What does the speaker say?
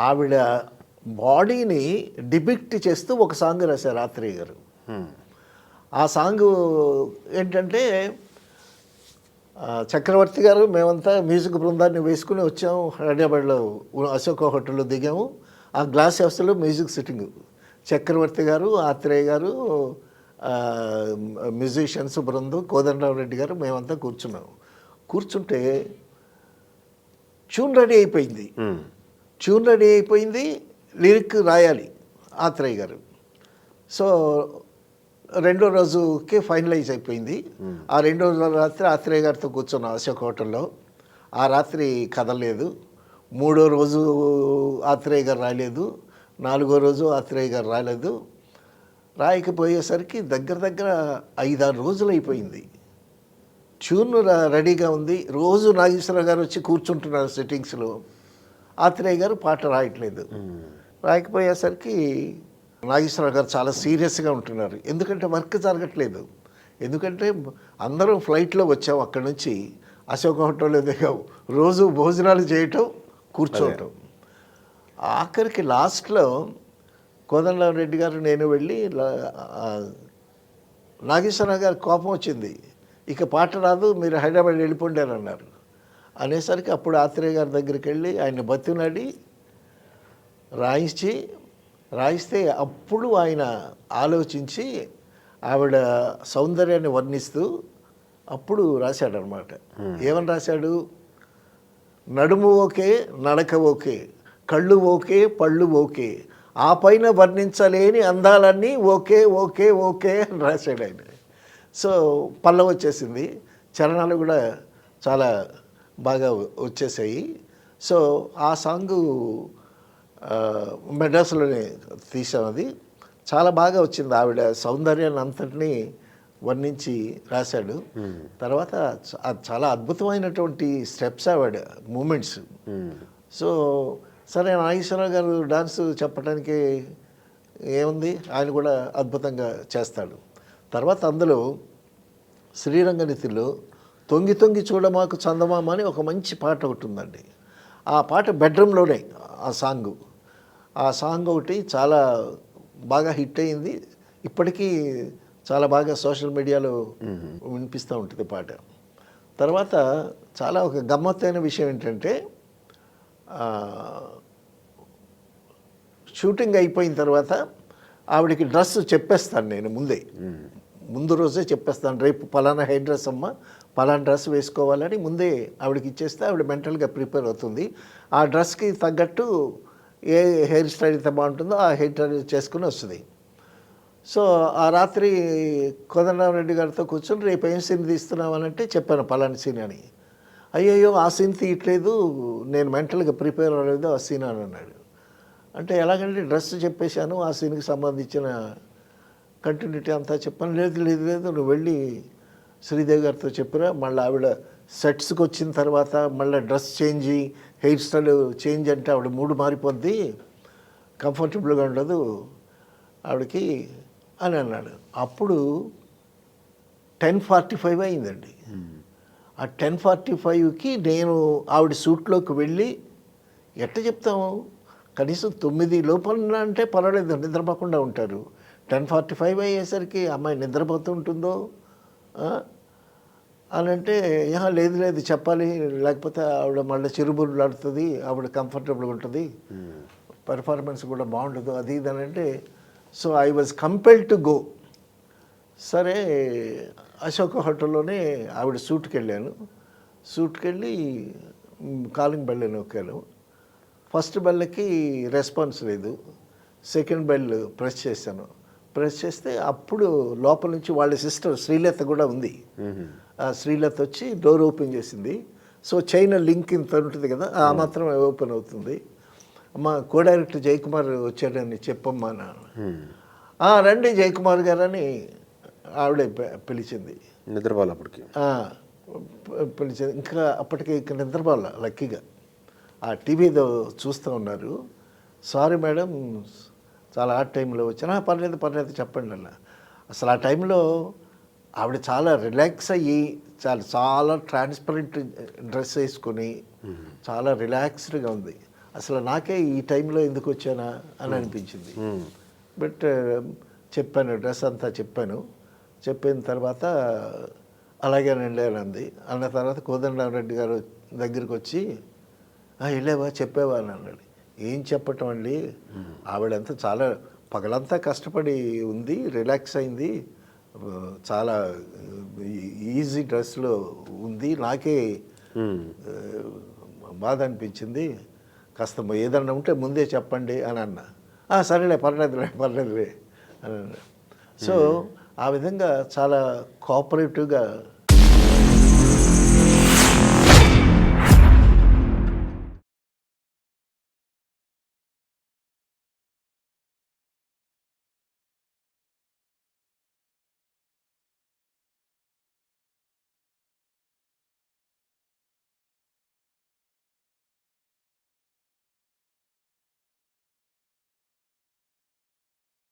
ఆవిడ బాడీని డిపిక్ట్ చేస్తూ ఒక సాంగ్ రాశారు ఆత్రేయ గారు. ఆ సాంగ్ ఏంటంటే చక్రవర్తి గారు మేమంతా మ్యూజిక్ బృందాన్ని వేసుకుని వచ్చాము. హైదరాబాద్లో అశోక హోటల్లో దిగాము. ఆ గ్లాస్ హౌస్లో మ్యూజిక్ సిట్టింగ్. చక్రవర్తి గారు, ఆత్రేయ గారు, మ్యూజిషియన్స్ బృందం, కోదండరామరెడ్డి గారు, మేమంతా కూర్చున్నాము. కూర్చుంటే ట్యూన్ రెడీ అయిపోయింది. లిరిక్ రాయాలి ఆత్రేయ గారు. సో రెండో రోజుకి ఫైనలైజ్ అయిపోయింది. ఆ రెండో రోజు రాత్రి ఆత్రేయ గారితో కూర్చున్నాం అశోక్ హోటల్లో. ఆ రాత్రి కదలలేదు. మూడో రోజు ఆత్రేయ గారు రాలేదు. నాలుగో రోజు ఆత్రేయ గారు రాలేదు. రాయకపోయేసరికి దగ్గర 5-6 రోజులు అయిపోయింది. ట్యూన్ రెడీగా ఉంది. రోజు నాగేశ్వరరావు గారు వచ్చి కూర్చుంటున్నారు సెట్టింగ్స్లో. ఆత్రేయ గారు పాట రాయట్లేదు. రాయకపోయేసరికి నాగేశ్వరరావు గారు చాలా సీరియస్గా ఉంటున్నారు. ఎందుకంటే వర్క్ జరగట్లేదు. ఎందుకంటే అందరం ఫ్లైట్లో వచ్చాం అక్కడి నుంచి, అశోక హోటల్లో దిగాం. రోజు భోజనాలు చేయటం, కూర్చోవటం. ఆఖరికి లాస్ట్లో కోదండరామరెడ్డి గారు నేను వెళ్ళి నాగేశ్వరరావు గారు కోపం వచ్చింది. ఇక పాట రాదు, మీరు హైదరాబాద్ వెళ్ళిపోండి అని అన్నారు. అనేసరికి అప్పుడు ఆత్రేయ గారి దగ్గరికి వెళ్ళి ఆయన బతినాడి రాయిస్తే అప్పుడు ఆయన ఆలోచించి ఆవిడ సౌందర్యాన్ని వర్ణిస్తూ అప్పుడు రాశాడనమాట. ఏమని రాశాడు? నడుము ఓకే, నడక ఓకే, కళ్ళు ఓకే, పళ్ళు ఓకే, ఆ పైన వర్ణించలేని అందాలన్నీ ఓకే ఓకే ఓకే అని రాశాడు ఆయన. సో పల్లవి వచ్చేసింది, చరణాలు కూడా చాలా బాగా వచ్చేసాయి. సో ఆ సాంగు మెడ్రాస్లోనే తీసాం. అది చాలా బాగా వచ్చింది. ఆవిడ సౌందర్యాన్ని అంతటినీ వర్ణించి రాశాడు. తర్వాత చాలా అద్భుతమైనటువంటి స్టెప్స్ ఆవిడ మూమెంట్స్. సో సరే, నాగేశ్వరరావు గారు డాన్స్ చెప్పడానికి ఏముంది, ఆయన కూడా అద్భుతంగా చేస్తాడు. తర్వాత అందులో శ్రీరంగనితిలో తొంగి తొంగి చూడమాకు చందమామ అని ఒక మంచి పాట ఒకటి ఉందండి. ఆ పాట బెడ్రూమ్లోనే ఆ సాంగ్ ఒకటి చాలా బాగా హిట్ అయింది. ఇప్పటికీ చాలా బాగా సోషల్ మీడియాలో వినిపిస్తూ ఉంటుంది పాట. తర్వాత చాలా ఒక గమ్మత్తైన విషయం ఏంటంటే, షూటింగ్ అయిపోయిన తర్వాత ఆవిడకి డ్రెస్ చెప్పేస్తాను నేను ముందు రోజే చెప్పేస్తాను. రేపు పలానా హెయిర్ డ్రెస్ అమ్మ, పలానా డ్రెస్ వేసుకోవాలని ముందే ఆవిడకి ఇచ్చేస్తే ఆవిడ మెంటల్గా ప్రిపేర్ అవుతుంది. ఆ డ్రెస్కి తగ్గట్టు ఏ హెయిర్ స్టైల్ అయితే బాగుంటుందో ఆ హెయిర్ స్టైల్ చేసుకుని వస్తుంది. సో ఆ రాత్రి కోదండరామరెడ్డి గారితో కూర్చొని రేపు ఏం సీన్ తీస్తున్నామనంటే చెప్పాను పలానా సీన్ అని. అయ్యయ్యో ఆ సీన్ తీయట్లేదు, నేను మెంటల్గా ప్రిపేర్ అవ్వలేదు ఆ సీన్ అని అన్నాడు. అంటే ఎలాగంటే డ్రెస్ చెప్పేశాను, ఆ సీన్కి సంబంధించిన కంటిన్యూటీ అంతా చెప్పాను. లేదు నువ్వు వెళ్ళి శ్రీదేవి గారితో చెప్పిరా, మళ్ళీ ఆవిడ సెట్స్కి వచ్చిన తర్వాత మళ్ళీ dress change, hair style change అంటే ఆవిడ మూడు మారిపోద్ది, కంఫర్టబుల్గా ఉండదు ఆవిడకి అని అన్నాడు. అప్పుడు 10:45 అయిందండి. ఆ 10:45కి నేను ఆవిడ సూట్లోకి వెళ్ళి, ఎట్ట చెప్తాము, కనీసం 9 లోపల అంటే పర్వాలేదు, నిద్రపోకుండా ఉంటారు. 10:45 అయ్యేసరికి అమ్మాయి నిద్రపోతూ ఉంటుందో అని అంటే, లేదు చెప్పాలి, లేకపోతే ఆవిడ మళ్ళీ చిరుబురులాడుతుంది, ఆవిడ కంఫర్టబుల్గా ఉంటుంది, పెర్ఫార్మెన్స్ కూడా బాగుండదు, అది ఇది అని అంటే. So I was compelled to go. సరే, అశోక హోటల్లోనే ఆవిడ సూట్కి వెళ్ళాను. సూట్కి వెళ్ళి కాలింగ్ బెల్ నొక్కాను. ఫస్ట్ బెల్కి రెస్పాన్స్ లేదు. సెకండ్ బెల్ ప్రెస్ చేశాను. ప్రెస్ చేస్తే అప్పుడు లోపల నుంచి వాళ్ళ సిస్టర్ శ్రీలత కూడా ఉంది. ఆ శ్రీలత వచ్చి డోర్ ఓపెన్ చేసింది. సో చైన్ లింక్ ఇంత ఉంటుంది కదా, ఆ మాత్రం ఓపెన్ అవుతుంది. అమ్మ, కో డైరెక్టర్ జయకుమార్ వచ్చాడని చెప్పమ్మా నాన్న. రండి జయకుమార్ గారు అని ఆవిడే పిలిచింది. నిద్రపోవాలి అప్పటికి, పిలిచింది. ఇంకా అప్పటికి ఇక్కడ నిద్రపోవాల లక్కీగా. ఆ టీవీలో చూస్తూ ఉన్నారు. సారీ మేడం, చాలా ఆ టైంలో వచ్చినా. పర్లేదు చెప్పండి అన్న. అసలు ఆ టైంలో ఆవిడ చాలా రిలాక్స్ అయ్యి చాలా ట్రాన్స్పరెంట్ డ్రెస్ వేసుకొని చాలా రిలాక్స్డ్గా ఉంది. అసలు నాకే ఈ టైంలో ఎందుకు వచ్చానా అని అనిపించింది. బట్ చెప్పాను, డ్రెస్ అంతా చెప్పాను. చెప్పిన తర్వాత అలాగేనండి అని అంది. అన్న తర్వాత కోదండరామరెడ్డి గారు దగ్గరికి వచ్చి వెళ్ళావా చెప్పావా అని అన్నాడు. ఏం చెప్పటం అండి, ఆవిడంతా చాలా పగలంతా కష్టపడి ఉంది, రిలాక్స్ అయింది, చాలా ఈజీ డ్రెస్లో ఉంది, నాకే బాధ అనిపించింది, కాస్త ఏదన్నా ఉంటే ముందే చెప్పండి అని అన్న. సరేలే పర్లేదులే అని అన్నాడు. సో ఆ విధంగా చాలా కోఆపరేటివ్గా